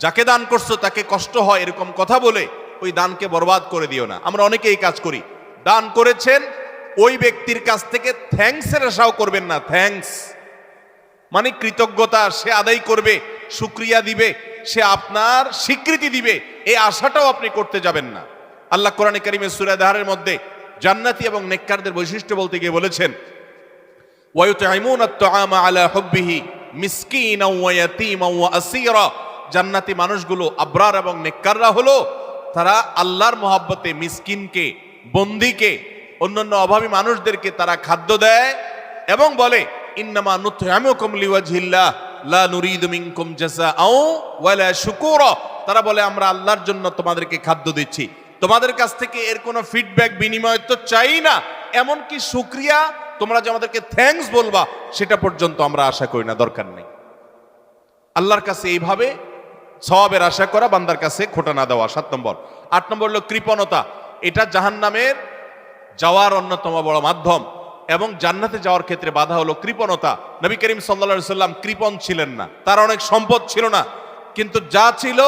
যাকে দান করছো তাকে কষ্ট হয় এরকম কথা বলে ওই দানকে বরবাদ করে দিও না। আমরা অনেকে এই কাজ করি। দান করেছেন, ওই ব্যক্তির কাছ থেকে থ্যাঙ্কসের আশাও করবেন না। থ্যাঙ্কস মানে কৃতজ্ঞতা সে আদায় করবে, শুকরিয়া দিবে, সে আপনার স্বীকৃতি দিবে, এই আশাটাও আপনি করতে যাবেন না। আল্লাহ কোরআনে কারীমে সূরা দাহরের মধ্যে জান্নাতি এবং নেককারদের বৈশিষ্ট্য বলতে গিয়ে বলেছেন, ওয়ায়ুতঈমুনাত তুআমা আলা হুব্বিহি মিসকিনাও ওয়া ইয়াতীমান ওয়া আসীরা, জান্নাতি মানুষগুলো, আবরার এবং নেককাররা হলো তারা আল্লাহর মহব্বতে মিসকিনকে, বন্দীকে, অন্যান্য অভাবী মানুষদেরকে তারা খাদ্য দেয়, এবং বলে ইন্নামা নুতইমুকুম লিওয়াজহিল্লাহ লা নুরিদু মিনকুম জাযাআও ওয়ালা শুকুরা, তারা বলে আমরা আল্লাহর জন্য তোমাদেরকে খাদ্য দিচ্ছি, তোমাদের কাছ থেকে এর কোনো ফিডব্যাক বিনিময় তো চাই না, এমনকি শুকরিয়া তোমরা যে আমাদেরকে থ্যাঙ্কস বলবা সেটা পর্যন্ত আমরা আশা করি না, দরকার নেই। আল্লাহর কাছে এইভাবে সওয়াবের আশা করা, বান্দার কাছে খোটা না দেওয়া 7 নম্বর। 8 নম্বর হলো কৃপণতা। এটা জাহান্নামের যাওয়ার অন্যতম বড় মাধ্যম এবং জান্নাতে যাওয়ার ক্ষেত্রে বাধা হলো কৃপণতা। নবী করিম সাল্লাল্লাহু আলাইহি সাল্লাম কৃপণ ছিলেন না, তার অনেক সম্পদ ছিল না, কিন্তু যা ছিল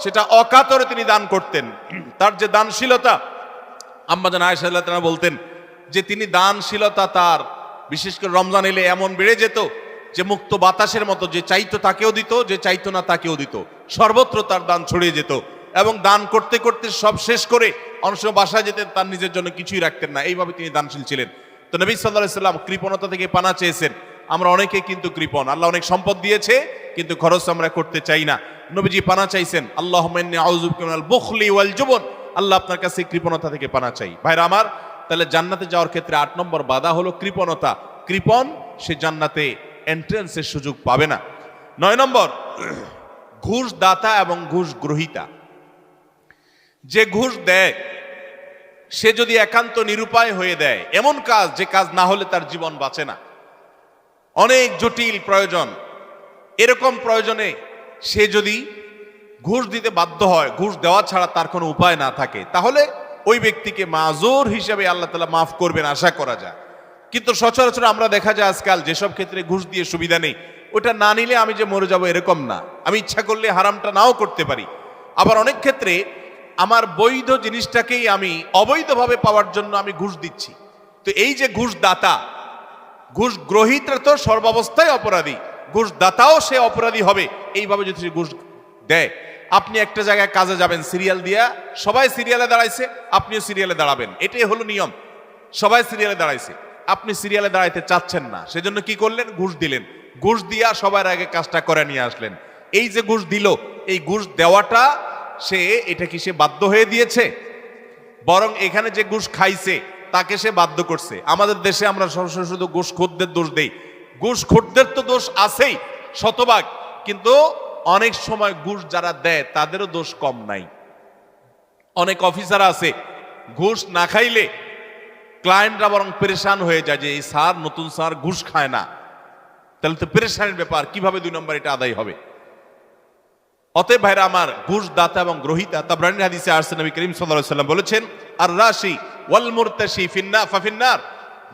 সেটা অকাতরে তিনি দান করতেন। তার যে দানশীলতা, আম্মা জান আয়েশা রাদিয়াল্লাহু তাআলা বলতেন যে তিনি দানশীলতা তার বিশেষ করে রমজান এলে এমন বেড়ে যেত যে মুক্ত বাতাসের মতো, যে চাইতো তাকেও দিত, যে চাইতো না তাকেও দিত, সর্বত্র তার দান ছড়িয়ে যেত এবং দান করতে করতে সব শেষ করে অনেক সময় বাসায় যেতেন, তার নিজের জন্য কিছুই রাখতেন না, এইভাবে তিনি দানশীল ছিলেন। তো নবী সাল্লাল্লাহু আলাইহি সাল্লাম কৃপণতা থেকে পানা চেয়েছেন। আমরা অনেকে কিন্তু কৃপণ, আল্লাহ অনেক সম্পদ দিয়েছে কিন্তু খরচ আমরা করতে চাই না। নবীজি পানা চাইছেন, আল্লাহুম্মা ইন্নী আউযু বিকা মিনাল বুখলি ওয়াল জুবন, আল্লাহ আপনার কাছে কৃপণতা থেকে পানা চাই। ভাইরা আমার, তাহলে জান্নাতে যাওয়ার ক্ষেত্রে 8 নম্বর বাধা হলো কৃপণতা। কৃপণ সে জান্নাতে এন্ট্রান্সের সুযোগ পাবে না। 9 নম্বর, ঘুষ দাতা এবং ঘুষ গ্রহীতা। যে ঘুষ দেয় সে যদি একান্ত নিরুপায় হয়ে দেয় এমন কাজ, যে কাজ না হলে তার জীবন বাঁচে না, অনেক জটিল প্রয়োজন, এরকম প্রয়োজনে সে যদি ঘুষ দিতে বাধ্য হয়, ঘুষ দেওয়া ছাড়া তার কোনো উপায় না থাকে, তাহলে ওই ব্যক্তিকে মাজুর হিসেবে আল্লাহ তাআলা মাফ করবেন আশা করা যায়। কিন্তু সচরাচর আমরা দেখা যায় আজকাল যেসব ক্ষেত্রে ঘুষ দিয়ে সুবিধা নেই, ওটা না নিলে আমি যে মরে যাব এরকম না, আমি ইচ্ছা করলে হারামটা নাও করতে পারি। আবার অনেক ক্ষেত্রে আমার বৈধ জিনিসটাকেই আমি অবৈধভাবে পাওয়ার জন্য আমি ঘুষ দিচ্ছি। তো এই যে ঘুষ দাতা, ঘুষ গ্রহীতা তো সর্বাবস্থায় অপরাধী, ঘুষ দাতাও সে অপরাধী হবে এইভাবে যদি সে ঘুষ দেয়। আপনি একটা জায়গায় কাজে যাবেন, সিরিয়াল দিয়া, সবাই সিরিয়ালে দাঁড়াইছে, আপনিও সিরিয়ালে দাঁড়াবেন, এটাই হলো নিয়ম। সবাই সিরিয়ালে দাঁড়াইছে, আপনি সিরিয়ালে দাঁড়াইতে চাচ্ছেন না, সেজন্য কি করলেন? ঘুষ দিলেন। ঘুষ দিয়া সবার আগে কাজটা করে নিয়ে আসলেন। এই যে ঘুষ দিল, এই ঘুষ দেওয়াটা সে, এটা কি সে বাধ্য হয়ে দিয়েছে? বরং এখানে যে ঘুষ খাইছে তাকে সে বাধ্য করছে। আমাদের দেশে আমরা সরাসরি শুধু ঘুষখোরদের দোষ দেই। ঘুষখোরদের তো দোষ আছেই শতভাগ, কিন্তু অনেক সময় ঘুষ যারা দেয় তাদেরও দোষ কম নাই। অনেক অফিসার আছে ঘুষ না খাইলে ক্লায়েন্টরা বরং পেরেশান হয়ে যায় যে এই স্যার, নতুন স্যার ঘুষ খায় না, তাহলে তো পেরেশানের ব্যাপার, কিভাবে 2 নম্বর এটা আদায় হবে? অতএব ভাইরা আমার, ঘুষ দাতা এবং গ্রহীতা, তাবরানী হাদিসে আসছে, নবী করিম সাল্লাল্লাহু আলাইহি সাল্লাম বলেছেন, আর রাশি ওয়াল মুরতাশি ফাফিন্নার,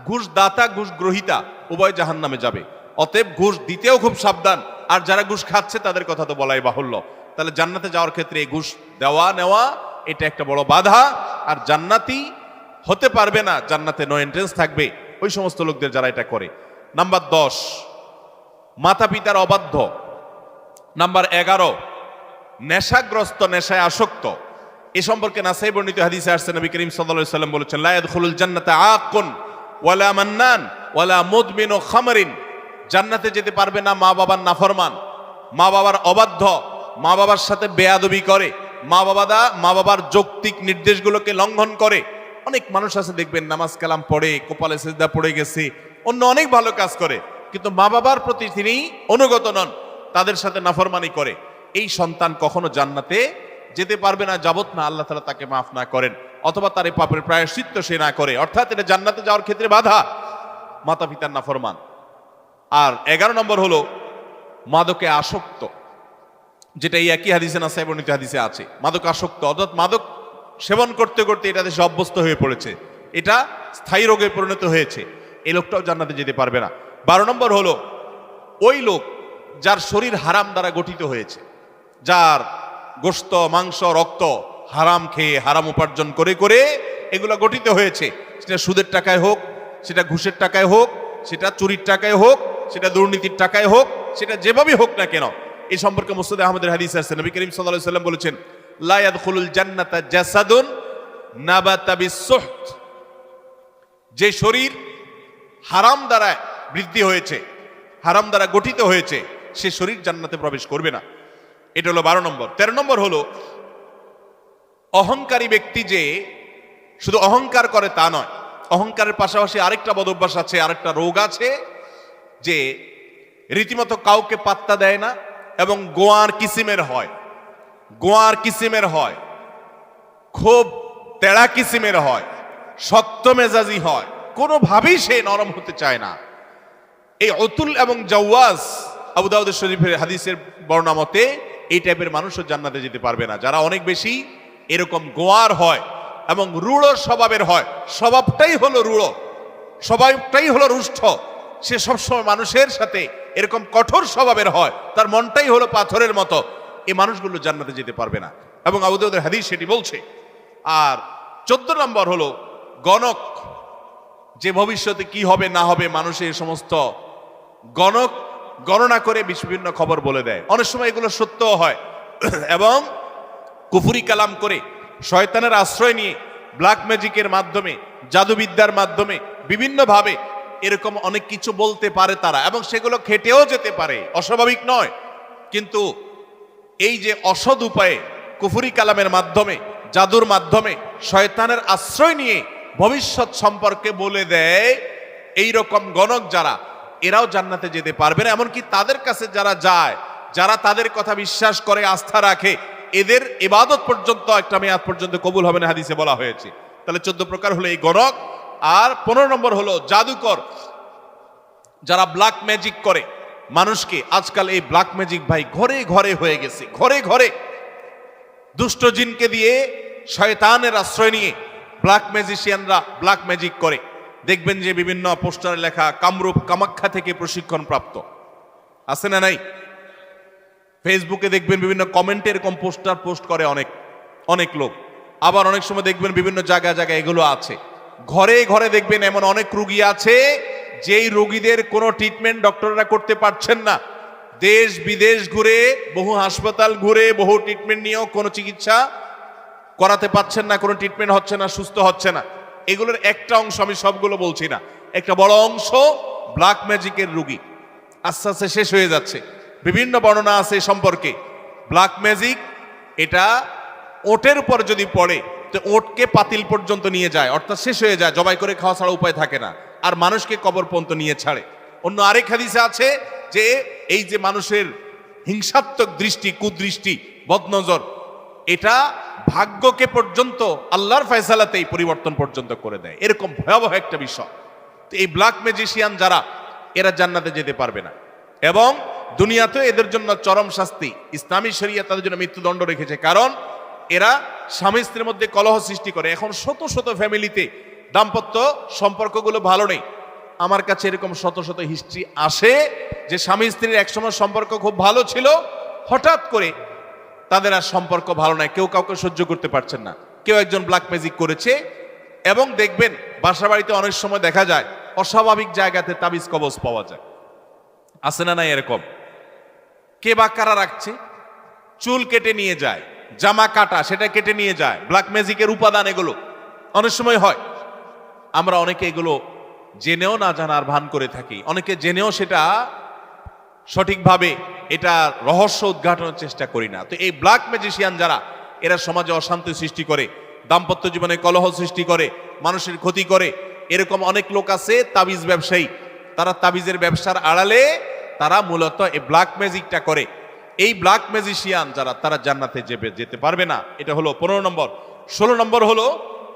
ঘুষ দাতা ঘুষ গ্রহীতা উভয় জাহান্নামে যাবে। অতএব ঘুষ দিতেও খুব সাবধান, আর যারা ঘুষ খাচ্ছে তাদের কথা তো বলাই বাহুল্য। তাহলে জান্নাতে যাওয়ার ক্ষেত্রে এই ঘুষ দেওয়া নেওয়া এটা একটা বড় বাধা, আর জান্নাতি হতে পারবে না, জান্নাতে নো এন্ট্রেন্স থাকবে ওই সমস্ত লোকদের যারা এটা করে। নাম্বার 10, মাতা পিতার অবাধ্য। নাম্বার 11, নেশাগ্রস্ত, নেশায় আসক্ত। এ সম্পর্কে নাসাই বর্ণিত হাদিসে আসছে, নবী করিম সাল্লাল্লাহু আলাইহি সাল্লাম বলেছেন, লা ইয়াদখুলুল জান্নাতা আকুন ওয়ালা মান্নান ওয়ালা মুদমিনু খামরিন, জান্নাতে যেতে পারবে না মা বাবার নাফরমান, মা বাবার অবাধ্য, মা বাবার সাথে বেয়াদবি করে, মা বাবার যৌক্তিক নির্দেশগুলোকে লঙ্ঘন করে। অনেক মানুষ আছে দেখবেন নামাজ কালাম পড়ে, কপালে সিজদা পড়ে গেছে, অন্য অনেক ভালো কাজ করে, কিন্তু মা বাবার প্রতি তিনি অনুগত নন, তাদের সাথে নাফরমানি করে। এই সন্তান কখনো জান্নাতে যেতে পারবে না যাবত না আল্লাহ তাআলা তাকে মাফ না করেন, অথবা তার এই পাপের প্রায়শ্চিত্ত সে না করে। অর্থাৎ এটা জান্নাতে যাওয়ার ক্ষেত্রে বাধা, মাতা পিতার নাফরমান। আর 11 নম্বর হলো মাদকে আসক্ত, যেটা এই একই হাদিসে নাসাই বর্ণিত হাদিসে আছে। মাদক আসক্ত অর্থাৎ মাদক সেবন করতে করতে এটা দেশে অভ্যস্ত হয়ে পড়েছে, এটা স্থায়ী রোগে পরিণত হয়েছে, এই লোকটাও জান্নাতে যেতে পারবে না। 12 নম্বর হলো ওই লোক যার শরীর হারাম দ্বারা গঠিত হয়েছে, যার গোশত, মাংস, রক্ত হারাম খেয়ে, হারাম উপার্জন করে করে এগুলো গঠিত হয়েছে। সেটা সুদের টাকায় হোক, সেটা ঘুষের টাকায় হোক, সেটা চুরির টাকায় হোক, সেটা দুর্নীতির টাকায় হোক, সেটা যেভাবে হোক না কেন। এই সম্পর্কে মুসনাদ আহমদের হাদিস আছে, নবী করিম সাল্লাল্লাহু আলাইহি সাল্লাম বলেছেন, লা ইয়াদখুলুল জান্নাতা জাসাদুন নাবাতা বিসসুহত, যে শরীর হারাম দ্বারা বৃদ্ধি হয়েছে, হারাম দ্বারা গঠিত হয়েছে, সে শরীর জান্নাতে প্রবেশ করবে না। এটা হলো 12 নম্বর। 13 নম্বর হলো অহংকারী ব্যক্তি, যে শুধু অহংকার করে তা নয়, অহংকারের পাশাপাশি আরেকটা বদভ্যাস আছে, আরেকটা রোগ আছে, যে রীতিমতো কাউকে পাত্তা দেয় না এবং গোয়ার কিসিমের হয়, খুব তেড়া কিসিমের হয়, শক্ত মেজাজি হয়, কোনোভাবেই সে নরম হতে চায় না। এই অতুল এবং জাওয়াজ, আবু দাউদ শরীফের হাদিসের বর্ণনা মতে এই টাইপের মানুষও জান্নাতে যেতে পারবে না। যারা অনেক বেশি এরকম গোয়ার হয় এবং রূঢ় স্বভাবের হয়, স্বভাবটাই হলো রূঢ়, স্বভাবটাই হলো রুষ্ট, সে সবসময় মানুষের সাথে এরকম কঠোর স্বভাবের হয়, তার মনটাই হলো পাথরের মতো, এই মানুষগুলো জান্নাতে যেতে পারবে না এবং আবু দাউদের হাদিস সেটি বলছে। আর 14 নম্বর হলো গণক, যে ভবিষ্যতে কি হবে না হবে মানুষের সমস্ত গণক গণনা করে বিভিন্ন খবর বলে দেয়। অনেক সময় এগুলো সত্যও হয় এবং কুফরি কালাম করে শয়তানের আশ্রয় নিয়ে ব্ল্যাক ম্যাজিকের মাধ্যমে, জাদুবিদ্যার মাধ্যমে বিভিন্নভাবে এরকম অনেক কিছু বলতে পারে তারা, এবং সেগুলো খেটেও যেতে পারে, অস্বাভাবিক নয়। কিন্তু এই যে অসৎ উপায়ে কুফরি কালামের মাধ্যমে, জাদুর মাধ্যমে শয়তানের আশ্রয় নিয়ে ভবিষ্যৎ সম্পর্কে বলে দেয়, এই রকম গণক যারা, এরাও জান্নাতে যেতে পারবে না। এমনকি তাদের কাছে যারা যায়, যারা তাদের কথা বিশ্বাস করে, আস্থা রাখে, এদের ইবাদত পর্যন্ত একটা মেয়াদ পর্যন্ত কবুল হবে না, হাদিসে বলা হয়েছে। তাহলে 14 প্রকার হলো এই গণক। আর 15 নম্বর হলো জাদুকর, যারা ব্ল্যাক ম্যাজিক করে মানুষকে। আজকাল এই ব্ল্যাক ম্যাজিক ভাই ঘরে ঘরে হয়ে গেছে, ঘরে ঘরে দুষ্ট জিনকে দিয়ে, শয়তানের আশ্রয় নিয়ে ব্ল্যাক ম্যাজিশিয়ানরা ব্ল্যাক ম্যাজিক করে। দেখবেন যে বিভিন্ন পোস্টারে লেখা কামরূপ কামাখ্যা থেকে প্রশিক্ষণ প্রাপ্ত, আছে না নাই? ফেসবুকে দেখবেন বিভিন্ন কমেন্টে এরকম পোস্টার পোস্ট করে অনেক লোক। আবার অনেক সময় দেখবেন বিভিন্ন জায়গায় জায়গায় এগুলো আছে। ঘরে ঘরে দেখবেন এমন অনেক রোগী আছে যেই রোগীদের কোনো ট্রিটমেন্ট ডক্টররা করতে পারছেন না। দেশ বিদেশ ঘুরে, বহু হাসপাতাল ঘুরে, বহু ট্রিটমেন্ট নিয়েও কোনো চিকিৎসা করাতে পারছেন না, কোনো ট্রিটমেন্ট হচ্ছে না, সুস্থ হচ্ছে না। এগুলোর একটা অংশ, আমি সবগুলো বলছি না, একটা বড় অংশ ব্ল্যাক ম্যাজিকের রোগী। আস্তে আস্তে শেষ হয়ে যাচ্ছে। বিভিন্ন বর্ণনা আছে সম্পর্কে। ব্ল্যাক ম্যাজিক এটা ওটের উপর যদি পড়ে তো ওটকে পাতিল পর্যন্ত নিয়ে যায়, অর্থাৎ শেষ হয়ে যায়, জবাই করে খাওয়া ছাড়া উপায় থাকে না, আর মানুষকে কবর পর্যন্ত নিয়ে ছাড়ে। অন্য আরেক হাদিসে আছে যে এই যে মানুষের হিংসাত্মক দৃষ্টি, কুদৃষ্টি, বদনজর, এটা ভাগ্যকে পর্যন্ত আল্লাহর ফয়সালাতেই পরিবর্তন পর্যন্ত করে দেয়। এরকম ভয়াবহ একটা বিষয়। তো এই ব্ল্যাক ম্যাজিশিয়ান যারা, এরা জান্নাতে যেতে পারবে না এবং দুনিয়াতে এদের জন্য চরম শাস্তি। ইসলামী শরিয়া তাদের জন্য মৃত্যুদণ্ড রেখেছে, কারণ এরা স্বামী স্ত্রীর মধ্যে কলহ সৃষ্টি করে। এখন শত শত ফ্যামিলিতে দাম্পত্য সম্পর্কগুলো ভালো নেই। আমার কাছে এরকম শত শত হিস্ট্রি আসে যে স্বামী স্ত্রীর একসময় সম্পর্ক খুব ভালো ছিল, হঠাৎ করে তাদের আর সম্পর্ক ভালো নাই, কেউ কাউকে সহ্য করতে পারছেন না, কেউ একজন ব্ল্যাক ম্যাজিক করেছে। এবং দেখবেন বাসা বাড়িতে অনেক সময় দেখা যায় অস্বাভাবিক জায়গাতে তাবিজ কবজ পাওয়া যায়, আছে না নাই? এরকম কে বা কারা রাখছে, চুল কেটে নিয়ে যায়, জামা কাটা সেটা কেটে নিয়ে যায়, ব্ল্যাক ম্যাজিকের উপাদান এগুলো অনেক সময় হয়। আমরা অনেকে এগুলো জেনেও না জানার ভান করে থাকি, অনেকে জেনেও সেটা সঠিকভাবে এটা রহস্য উদ্ঘাটনের চেষ্টা করি না। তো এই ব্ল্যাক ম্যাজিশিয়ান যারা, এরা সমাজে অশান্তি সৃষ্টি করে, দাম্পত্য জীবনে কলহ সৃষ্টি করে, মানুষের ক্ষতি করে। এরকম অনেক লোক আছে তাবিজ ব্যবসায়ী, তারা তাবিজের ব্যবসার আড়ালে তারা মূলত এই ব্ল্যাক ম্যাজিকটা করে। এই ব্ল্যাক ম্যাজিশিয়ান যারা, তারা জান্নাতে যেতে পারবে না। এটা হলো 15 নম্বর। 16 নম্বর হলো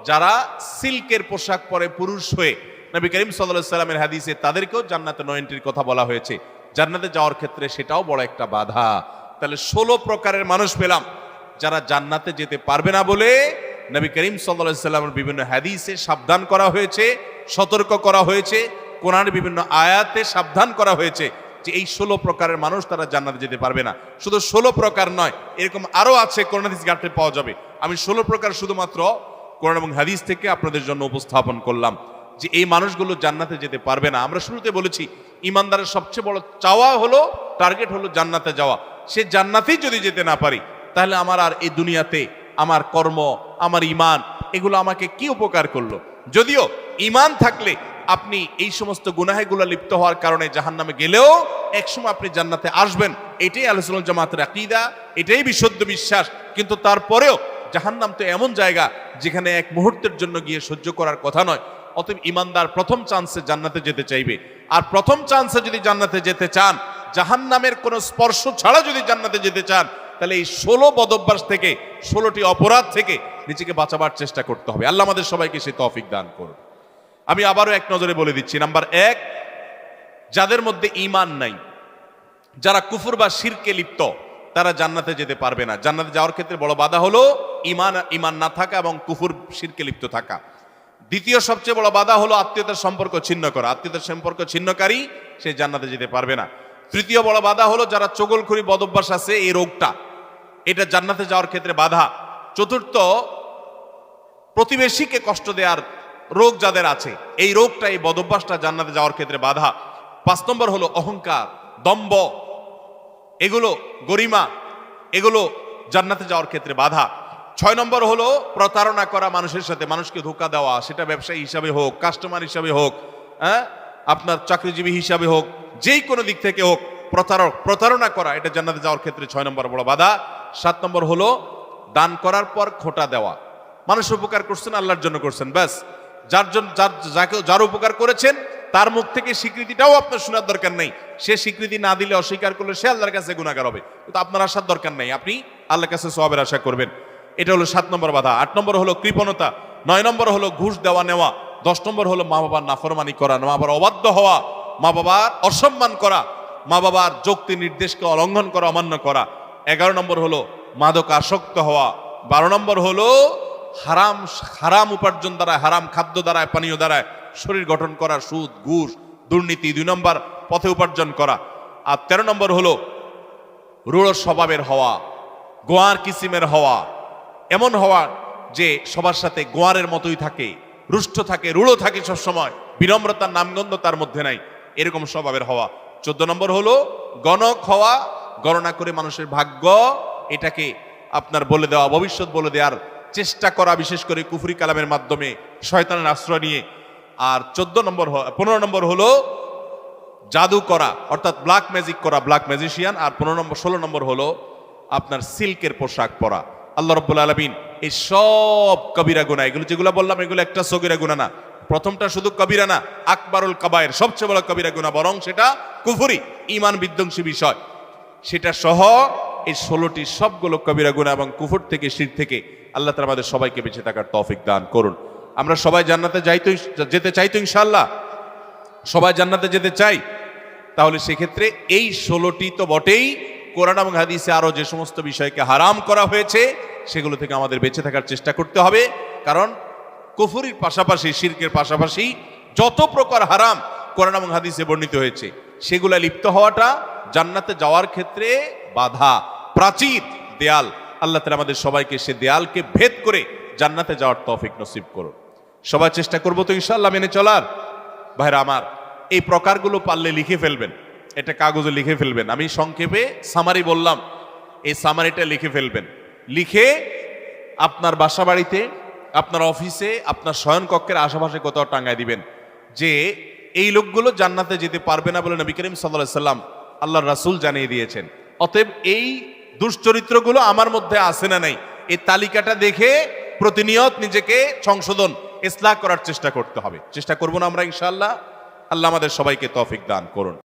যারা সিল্কের পোশাক পরে পুরুষ হয়ে, নবী করিম সাল্লাল্লাহু আলাইহি সাল্লামের হাদিসে তাদেরকেও জান্নাতে নো এন্ট্রির কথা বলা হয়েছে। জান্নাতে যাওয়ার ক্ষেত্রে সেটাও বড় একটা বাধা। তাহলে 16 প্রকারের মানুষ পেলাম যারা জান্নাতে যেতে পারবে না বলে নবী করিম সাল্লাল্লাহু আলাইহি সাল্লামের বিভিন্ন হাদিসে সাবধান করা হয়েছে, সতর্ক করা হয়েছে, কোরআনের বিভিন্ন আয়াতে সাবধান করা হয়েছে যে এই 16 প্রকারের মানুষ তারা জান্নাতে যেতে পারবে না। শুধু 16 প্রকার নয়, এরকম আরো আছে, কোরআন হাদিস ঘাটলে পাওয়া যাবে। আমি 16 প্রকার শুধুমাত্র কোরআন এবং হাদিস থেকে আপনাদের জন্য উপস্থাপন করলাম যে এই মানুষগুলো জান্নাতে যেতে পারবে না। আমরা শুরুতে বলেছি ইমানদারের সবচেয়ে বড় চাওয়া হলো, টার্গেট হলো জান্নাতে যাওয়া। সে জান্নাতেই যদি যেতে না পারি, তাহলে আমার আর এই দুনিয়াতে আমার কর্ম, আমার ইমান, এগুলো আমাকে কি উপকার করলো? যদিও ইমান থাকলে আপনি এই সমস্ত গুনাহেগুলো লিপ্ত হওয়ার কারণে জাহান্নামে গেলেও একসময় আপনি জান্নাতে আসবেন, এটাই আহলে সুন্নাত জামাতের আকীদা, এটাই বিশুদ্ধ বিশ্বাস। কিন্তু তারপরেও জাহান্নাম তো এমন জায়গা যেখানে এক মুহূর্তের জন্য গিয়ে সহ্য করার কথা নয়। অতএব ইমানদার প্রথম চান্সে জান্নাতে যেতে চাইবে। আর প্রথম চান্সে যদি জান্নাতে যেতে চান, জাহান্নামের কোনো স্পর্শ ছাড়া যদি জান্নাতে যেতে চান, তাহলে এই 16 বদভ্যাস থেকে, 16টি অপরাধ থেকে নিজেকে বাঁচাবার চেষ্টা করতে হবে। আল্লাহ আমাদের সবাইকে সেই তৌফিক দান করুন। আমি আবারও এক নজরে বলে দিচ্ছি, নাম্বার 1, যাদের মধ্যে ঈমান নাই, যারা কুফর বা শিরকে লিপ্ত, তারা জান্নাতে যেতে পারবে না। জান্নাতে যাওয়ার ক্ষেত্রে বড় বাধা হলো ঈমান না থাকা এবং কুফর শিরকে লিপ্ত থাকা। দ্বিতীয় সবচেয়ে বড় বাধা হলো আত্মীয়তার সম্পর্ক ছিন্ন করা। আত্মীয়তার সম্পর্ক ছিন্নকারী সে জান্নাতে যেতে পারবে না। তৃতীয় বড় বাধা হলো যারা চগলখড়ি বদভ্যাস আছে, এই রোগটা, এটা জান্নাতে যাওয়ার ক্ষেত্রে বাধা। চতুর্থ, প্রতিবেশীকে কষ্ট দেওয়ার রোগ যাদের আছে, এই রোগটা, এই বদভ্যাসটা জান্নাতে যাওয়ার ক্ষেত্রে বাধা। 5 নম্বর হলো অহংকার, দম্ভ, এগুলো গরিমা, এগুলো জান্নাতে যাওয়ার ক্ষেত্রে বাধা। 6 নম্বর হলো প্রতারণা করা মানুষের সাথে, মানুষকে ধোঁকা দেওয়া, সেটা ব্যবসায়ী হিসাবে হোক, কাস্টমার হিসাবে হোক, আপনার চাকরিজীবী হিসাবে হোক, যেই কোনো দিক থেকে হোক, প্রতারণা করা, এটা জান্নাতে যাওয়ার ক্ষেত্রে 6 নম্বর বড় বাধা। 7 নম্বর হলো দান করার পর খোঁটা দেওয়া। মানুষ উপকার করছেন, আল্লাহর জন্য করছেন, ব্যাস, যার উপকার করেছেন তার মুখ থেকে স্বীকৃতিটাও আপনার শোনার দরকার নেই। সে স্বীকৃতি না দিলে, অস্বীকার করলে সে আল্লাহর কাছে গুনাহগার হবে, কিন্তু আপনার আসার দরকার নেই, আপনি আল্লাহর কাছে সওয়াবের আশা করবেন। এটা হলো 7 নম্বর বাধা। 8 নম্বর হলো কৃপণতা। 9 নম্বর হলো ঘুষ দেওয়া নেওয়া। 10 নম্বর হলো মা বাবার নাফরমানি করা, মা বাবার অবাধ্য হওয়া, মা বাবার অসম্মান করা, মা বাবার যুক্তি নির্দেশকে অলঙ্ঘন করা, অমান্য করা। 11 নম্বর হলো মাদক আসক্ত হওয়া। 12 নম্বর হলো হারাম উপার্জন দ্বারা, হারাম খাদ্য দ্বারা, পানীয় দ্বারা শরীর গঠন করা, সুদ, ঘুষ, দুর্নীতি, 2 নম্বর পথে উপার্জন করা। আর 13 নম্বর হলো রূঢ় স্বভাবের হওয়া, গোয়ার কিসিমের হওয়া, এমন হওয়া যে সবার সাথে গোয়ারের মতোই থাকে, রুষ্ট থাকে, রূঢ় থাকে, সবসময় বিনম্রতার নামগন্ধ তার মধ্যে নাই, এরকম স্বভাবের হওয়া। 14 নম্বর হলো গণক হওয়া, গণনা করে মানুষের ভাগ্য এটাকে আপনার বলে দেওয়া, ভবিষ্যৎ বলে দেওয়ার চেষ্টা করা, বিশেষ করে কুফরি কালামের মাধ্যমে, শয়তানের আশ্রয় নিয়ে। আর 15 নম্বর হলো জাদু করা, অর্থাৎ ব্ল্যাক ম্যাজিক করা, ব্ল্যাক ম্যাজিশিয়ান। আর 16 নম্বর হলো আপনার সিল্কের পোশাক পরা। আল্লাহ রাব্বুল আলামিন এই সব কবিরা গুনাহ, এগুলো যেগুলো বললাম, এগুলো একটা সগীরা গুনাহ না, প্রথমটা শুধু কবিরা না, আকবারুল কাবায়ের, সবচেয়ে বড় কবিরা গুনাহ, বরং সেটা কুফরি, ঈমান বিধ্বংসী বিষয়। সেটা সহ এই 16টি সবগুলো কবিরা গুনাহ এবং কুফর থেকে, শিরক থেকে আল্লাহ তাআলা আমাদের সবাইকে বেঁচে থাকার তৌফিক দান করুন। আমরা সবাই জান্নাতে যেতে চাই তো ইনশাআল্লাহ? সবাই জান্নাতে যেতে চাই। তাহলে সেক্ষেত্রে এই 16টি তো বটেই, কোরআন এবং হাদিসে আরো যে সমস্ত বিষয়কে হারাম করা হয়েছে সেগুলো থেকে আমাদের বেঁচে থাকার চেষ্টা করতে হবে। কারণ কুফরির পাশাপাশি, শিরকের পাশাপাশি যত প্রকার হারাম কোরআন এবং হাদিসে বর্ণিত হয়েছে, সেগুলা লিপ্ত হওয়াটা জান্নাতে যাওয়ার ক্ষেত্রে বাধা, প্রাচীর, দেয়াল। আল্লাহ তাআলা আমাদের সবাইকে সে দেয়ালকে ভেদ করে জান্নাতে যাওয়ার তৌফিক নসিব করুন। সবাই চেষ্টা করবো তো ইনশাআল্লাহ মেনে চলার। ভাইরা আমার, এই প্রকারগুলো পারলে লিখে ফেলবেন, এটা কাগজে লিখে ফেলবেন। আমি সংক্ষেপে সামারি বললাম, এই সামারিটা লিখে ফেলবেন। লিখে আপনার বাসা বাড়িতে, আপনার অফিসে, আপনার শয়নকক্ষের আশেপাশে কোথাও টাঙ্গায় দিবেন যে এই লোকগুলো জান্নাতে যেতে পারবে না বলে নবী করিম সাল্লাল্লাহু আলাইহি সাল্লাম, আল্লাহর রাসূল জানিয়ে দিয়েছেন। অতএব এই দুশ্চরিত্রগুলো আমার মধ্যে আছে না নাই, এই তালিকাটা দেখে প্রতিনিয়ত নিজেকে সংশোধন, ইসলাহ করার চেষ্টা করতে হবে। চেষ্টা করব না আমরা ইনশাআল্লাহ? আল্লাহ আমাদের সবাইকে তৌফিক দান করুন।